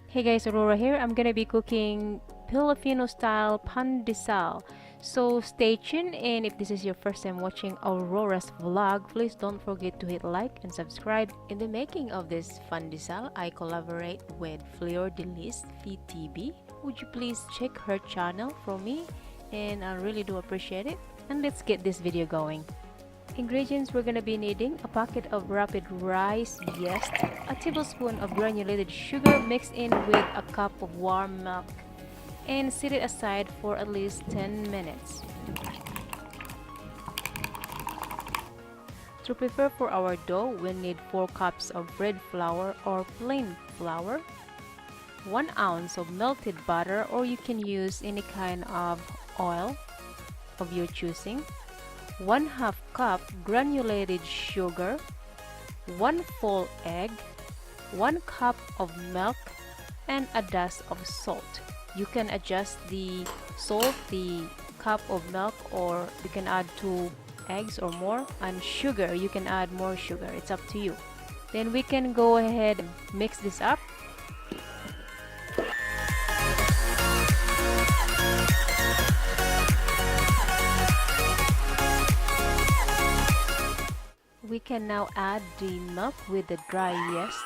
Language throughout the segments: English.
Hey guys, Aurora here. I'm gonna be cooking Filipino style PAN-DE-SAL. So stay tuned, and if this is your first time watching Aurora's vlog, please don't forget to hit like and subscribe. In the making of this PAN-DE-SAL, I collaborate with Fleur De Lys PTV. Would you please check her channel for me? And I really do appreciate it. And let's get this video going. Ingredients we're gonna be needing: a packet of rapid rice yeast, a tablespoon of granulated sugar mixed in with a cup of warm milk, and set it aside for at least 10 minutes. To prepare for our dough, we need 4 cups of bread flour or plain flour, 1 ounce of melted butter, or you can use any kind of oil of your choosing, 1/2 cup granulated sugar, 1 full egg, 1 cup of milk, and a dash of salt. You can adjust the salt, the cup of milk, or you can add 2 eggs or more, and sugar, you can add more sugar. It's up to you. Then we can go ahead and mix this up. We can now add the milk with the dry yeast.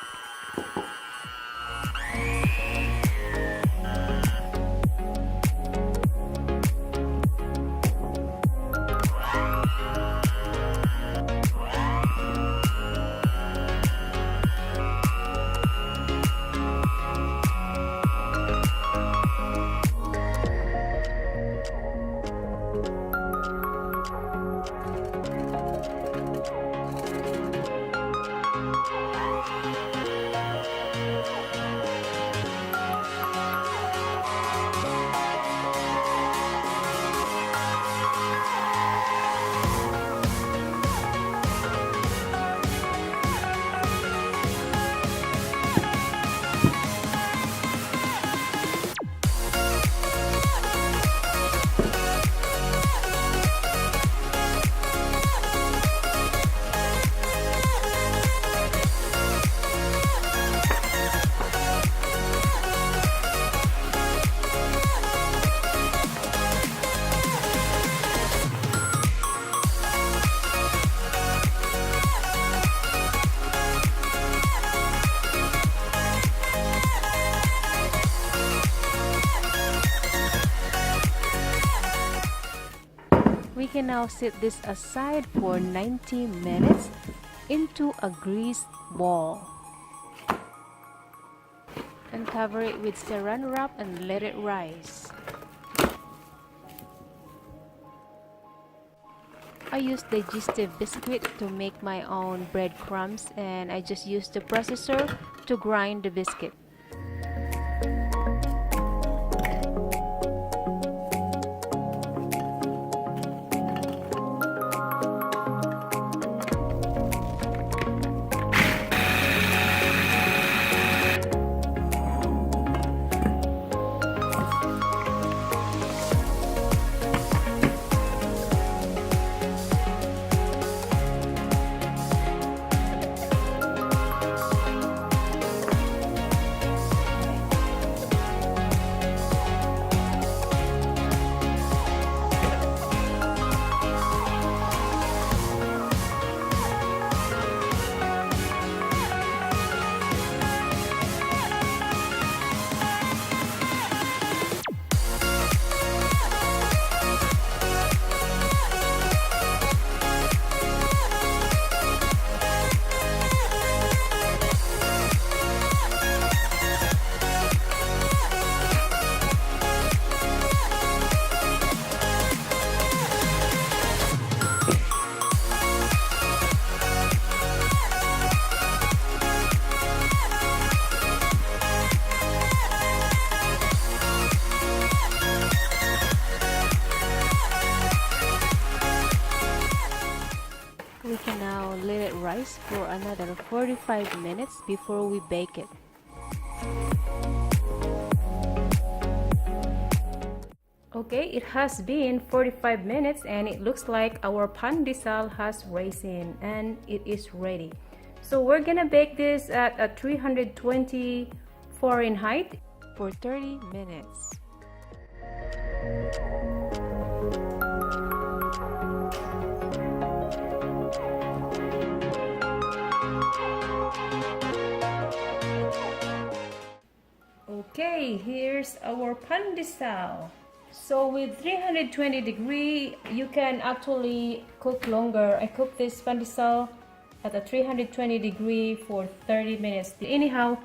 We can now set this aside for 90 minutes into a greased ball and cover it with saran wrap and let it rise. I use digestive biscuit to make my own breadcrumbs, and I just use the processor to grind the biscuit. We can now let it rise for another 45 minutes before we bake it. Okay, it has been 45 minutes and it looks like our PAN-DE-SAL has risen and it is ready. So we're gonna bake this at a 320 Fahrenheit for 30 minutes. Okay, here's our PANDESAL. So with 320 degree, you can actually cook longer. I cook this PANDESAL at a 320 degree for 30 minutes. Anyhow,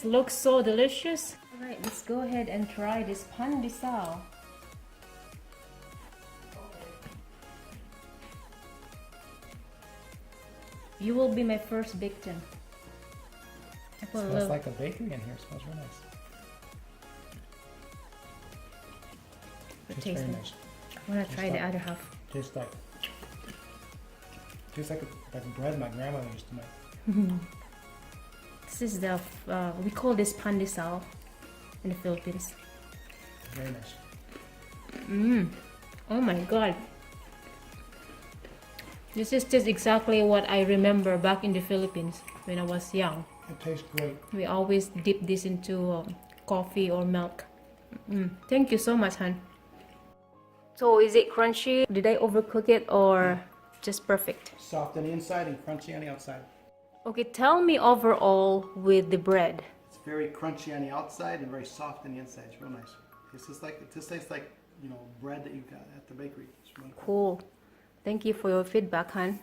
looks so delicious. All right, let's go ahead and try this PANDESAL. You will be my first victim. It smells like a bakery in here. It smells real nice. Tastes very nice. nice. I want to try the other half. Tastes like bread my grandmother used to make. This is the we call this PANDESAL in the Philippines. Very nice. Oh my god. This is just exactly what I remember back in the Philippines when I was young. It tastes great. We always dip this into coffee or milk. Thank you so much, hon. So is it crunchy? Did I overcook it or just perfect? Soft on the inside and crunchy on the outside. Okay, tell me overall with the bread. It's very crunchy on the outside and very soft on the inside. It's real nice. It just tastes like, you know, bread that you got at the bakery. It's really cool. Thank you for your feedback, hon.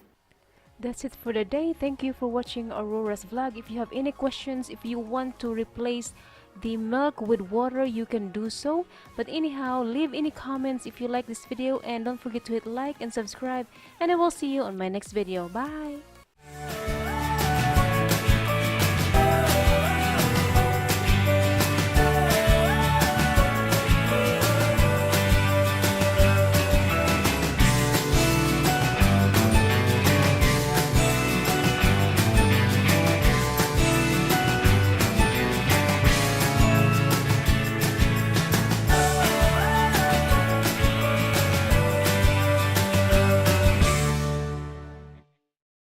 That's it for the day. Thank you for watching Aurora's vlog. If you have any questions, if you want to replace the milk with water, you can do so. But anyhow, leave any comments if you like this video, and don't forget to hit like and subscribe, and I will see you on my next video. Bye.